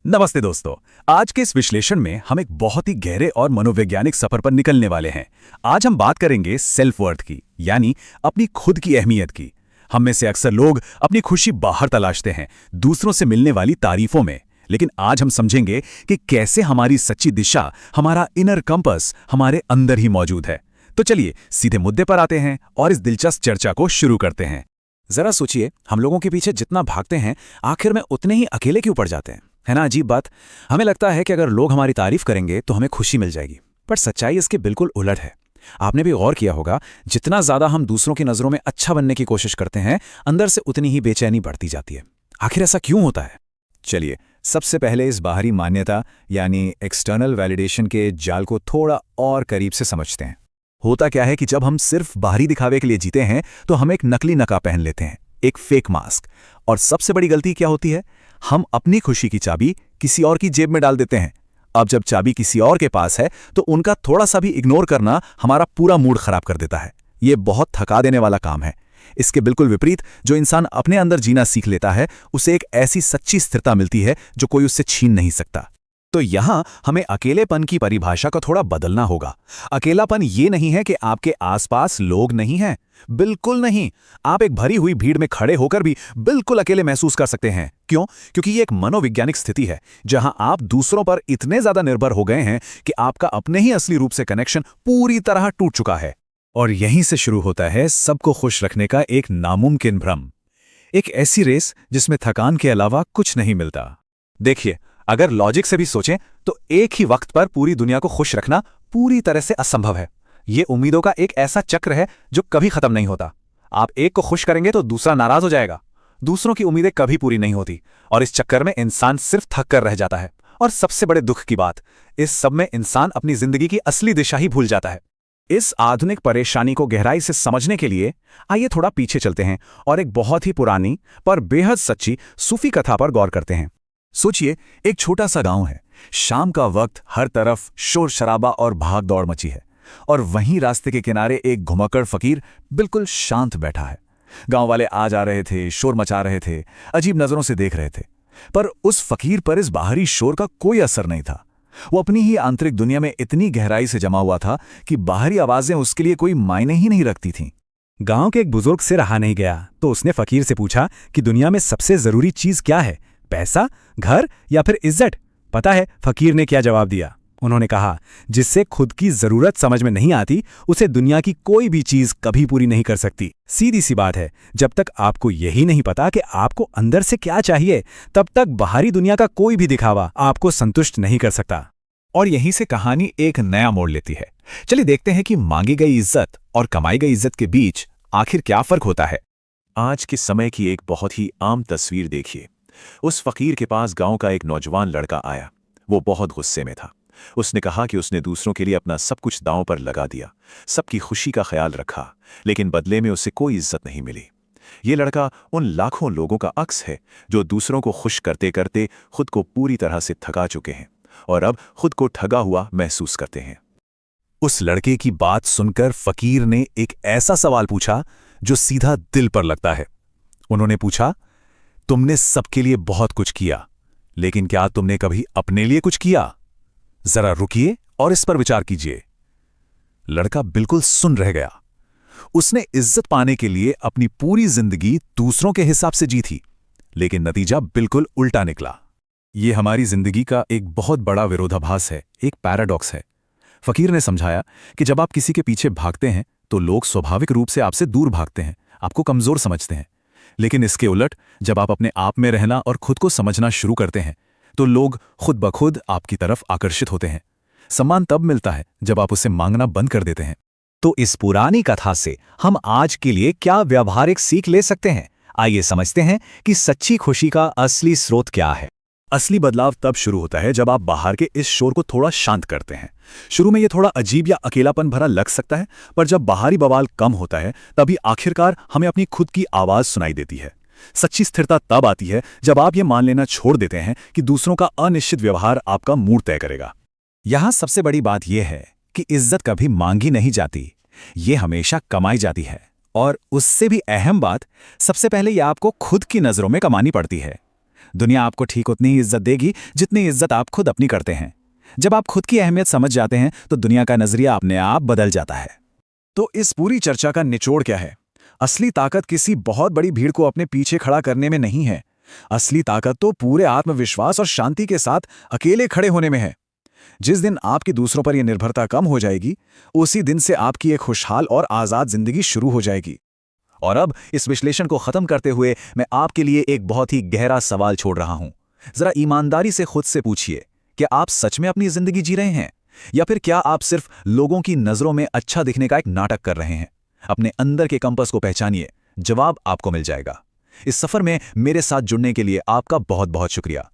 नमस्ते दोस्तों। आज के इस विश्लेषण में हम एक बहुत ही गहरे और मनोवैज्ञानिक सफर पर निकलने वाले हैं। आज हम बात करेंगे सेल्फ वर्थ की, यानी अपनी खुद की अहमियत की। हम में से अक्सर लोग अपनी खुशी बाहर तलाशते हैं, दूसरों से मिलने वाली तारीफों में। लेकिन आज हम समझेंगे कि कैसे हमारी सच्ची दिशा, हमारा इनर कंपास हमारे अंदर ही मौजूद है। तो चलिए सीधे मुद्दे पर आते हैं और इस दिलचस्प चर्चा को शुरू करते हैं। जरा सोचिए, हम लोगों के पीछे जितना भागते हैं, आखिर में उतने ही अकेले क्यों पड़ जाते हैं? है ना अजीब बात। हमें लगता है कि अगर लोग हमारी तारीफ करेंगे तो हमें खुशी मिल जाएगी, पर सच्चाई इसके बिल्कुल उलट है। आपने भी गौर किया होगा, जितना ज्यादा हम दूसरों की नजरों में अच्छा बनने की कोशिश करते हैं, अंदर से उतनी ही बेचैनी बढ़ती जाती है। आखिर ऐसा क्यों होता है? चलिए सबसे पहले इस बाहरी मान्यता यानी एक्सटर्नल वैलिडेशन के जाल को थोड़ा और करीब से समझते हैं। होता क्या है कि जब हम सिर्फ बाहरी दिखावे के लिए जीते हैं तो हम एक नकली नकाब पहन लेते हैं, एक फेक मास्क। और सबसे बड़ी गलती क्या होती है? हम अपनी खुशी की चाबी किसी और की जेब में डाल देते हैं। अब जब चाबी किसी और के पास है तो उनका थोड़ा सा भी इग्नोर करना हमारा पूरा मूड खराब कर देता है। ये बहुत थका देने वाला काम है। इसके बिल्कुल विपरीत, जो इंसान अपने अंदर जीना सीख लेता है, उसे एक ऐसी सच्ची स्थिरता मिलती है जो कोई उससे छीन नहीं सकता। तो यहां हमें अकेलेपन की परिभाषा को थोड़ा बदलना होगा। अकेलापन ये नहीं है कि आपके आसपास लोग नहीं हैं, बिल्कुल नहीं। आप एक भरी हुई भीड़ में खड़े होकर भी बिल्कुल अकेले महसूस कर सकते हैं। क्यों? क्योंकि ये एक मनोवैज्ञानिक स्थिति है जहां आप दूसरों पर इतने ज्यादा निर्भर हो गए हैं कि आपका अपने ही असली रूप से कनेक्शन पूरी तरह टूट चुका है। और यहीं से शुरू होता है सबको खुश रखने का एक नामुमकिन भ्रम, एक ऐसी रेस जिसमें थकान के अलावा कुछ नहीं मिलता। देखिए, अगर लॉजिक से भी सोचें तो एक ही वक्त पर पूरी दुनिया को खुश रखना पूरी तरह से असंभव है। ये उम्मीदों का एक ऐसा चक्र है जो कभी खत्म नहीं होता। आप एक को खुश करेंगे तो दूसरा नाराज हो जाएगा, दूसरों की उम्मीदें कभी पूरी नहीं होती, और इस चक्कर में इंसान सिर्फ थक कर रह जाता है। और सबसे बड़े दुख की बात, इस सब में इंसान अपनी जिंदगी की असली दिशा ही भूल जाता है। इस आधुनिक परेशानी को गहराई से समझने के लिए आइए थोड़ा पीछे चलते हैं और एक बहुत ही पुरानी पर बेहद सच्ची सूफी कथा पर गौर करते हैं। सोचिए, एक छोटा सा गांव है। शाम का वक्त, हर तरफ शोर शराबा और भाग दौड़ मची है, और वहीं रास्ते के किनारे एक घुमक्कड़ फकीर बिल्कुल शांत बैठा है। गांव वाले आ जा रहे थे, शोर मचा रहे थे, अजीब नजरों से देख रहे थे, पर उस फकीर पर इस बाहरी शोर का कोई असर नहीं था। वो अपनी ही आंतरिक दुनिया में इतनी गहराई से जमा हुआ था कि बाहरी आवाजें उसके लिए कोई मायने ही नहीं रखती थीं। गांव के एक बुजुर्ग से रहा नहीं गया तो उसने फकीर से पूछा कि दुनिया में सबसे जरूरी चीज क्या है, पैसा, घर या फिर इज्जत? पता है फकीर ने क्या जवाब दिया? उन्होंने कहा, जिससे खुद की जरूरत समझ में नहीं आती उसे दुनिया की कोई भी चीज कभी पूरी नहीं कर सकती। सीधी सी बात है, जब तक आपको यही नहीं पता कि आपको अंदर से क्या चाहिए, तब तक बाहरी दुनिया का कोई भी दिखावा आपको संतुष्ट नहीं कर सकता। और यहीं से कहानी एक नया मोड़ लेती है। चलिए देखते हैं कि मांगी गई इज्जत और कमाई गई इज्जत के बीच आखिर क्या फर्क होता है। आज के समय की एक बहुत ही आम तस्वीर देखिए। उस फकीर के पास गांव का एक नौजवान लड़का आया। वो बहुत गुस्से में था। उसने कहा कि उसने दूसरों के लिए अपना सब कुछ दांव पर लगा दिया, सबकी खुशी का ख्याल रखा, लेकिन बदले में उसे कोई इज्जत नहीं मिली। ये लड़का उन लाखों लोगों का अक्स है जो दूसरों को खुश करते करते खुद को पूरी तरह से थका चुके हैं और अब खुद को ठगा हुआ महसूस करते हैं। उस लड़के की बात सुनकर फकीर ने एक ऐसा सवाल पूछा जो सीधा दिल पर लगता है। उन्होंने पूछा, तुमने सबके लिए बहुत कुछ किया, लेकिन क्या तुमने कभी अपने लिए कुछ किया? जरा रुकिए और इस पर विचार कीजिए। लड़का बिल्कुल सुन रह गया। उसने इज्जत पाने के लिए अपनी पूरी जिंदगी दूसरों के हिसाब से जी थी, लेकिन नतीजा बिल्कुल उल्टा निकला। यह हमारी जिंदगी का एक बहुत बड़ा विरोधाभास है, एक पैराडॉक्स है। फकीर ने समझाया कि जब आप किसी के पीछे भागते हैं तो लोग स्वाभाविक रूप से आपसे दूर भागते हैं, आपको कमजोर समझते हैं। लेकिन इसके उलट, जब आप अपने आप में रहना और खुद को समझना शुरू करते हैं तो लोग खुद ब खुद आपकी तरफ आकर्षित होते हैं। सम्मान तब मिलता है जब आप उसे मांगना बंद कर देते हैं। तो इस पुरानी कथा से हम आज के लिए क्या व्यावहारिक सीख ले सकते हैं? आइए समझते हैं कि सच्ची खुशी का असली स्रोत क्या है। असली बदलाव तब शुरू होता है जब आप बाहर के इस शोर को थोड़ा शांत करते हैं। शुरू में यह थोड़ा अजीब या अकेलापन भरा लग सकता है, पर जब बाहरी बवाल कम होता है तभी आखिरकार हमें अपनी खुद की आवाज सुनाई देती है। सच्ची स्थिरता तब आती है जब आप ये मान लेना छोड़ देते हैं कि दूसरों का अनिश्चित व्यवहार आपका मूड तय करेगा। यहां सबसे बड़ी बात यह है कि इज्जत कभी मांगी नहीं जाती, ये हमेशा कमाई जाती है। और उससे भी अहम बात, सबसे पहले यह आपको खुद की नजरों में कमानी पड़ती है। दुनिया आपको ठीक उतनी ही इज्जत देगी जितनी इज्जत आप खुद अपनी करते हैं। जब आप खुद की अहमियत समझ जाते हैं तो दुनिया का नजरिया अपने आप बदल जाता है। तो इस पूरी चर्चा का निचोड़ क्या है? असली ताकत किसी बहुत बड़ी भीड़ को अपने पीछे खड़ा करने में नहीं है। असली ताकत तो पूरे आत्मविश्वास और शांति के साथ अकेले खड़े होने में है। जिस दिन आपकी दूसरों पर यह निर्भरता कम हो जाएगी, उसी दिन से आपकी एक खुशहाल और आज़ाद जिंदगी शुरू हो जाएगी। और अब इस विश्लेषण को खत्म करते हुए मैं आपके लिए एक बहुत ही गहरा सवाल छोड़ रहा हूं। जरा ईमानदारी से खुद से पूछिए, क्या आप सच में अपनी जिंदगी जी रहे हैं, या फिर क्या आप सिर्फ लोगों की नजरों में अच्छा दिखने का एक नाटक कर रहे हैं? अपने अंदर के कंपास को पहचानिए, जवाब आपको मिल जाएगा। इस सफर में मेरे साथ जुड़ने के लिए आपका बहुत बहुत शुक्रिया।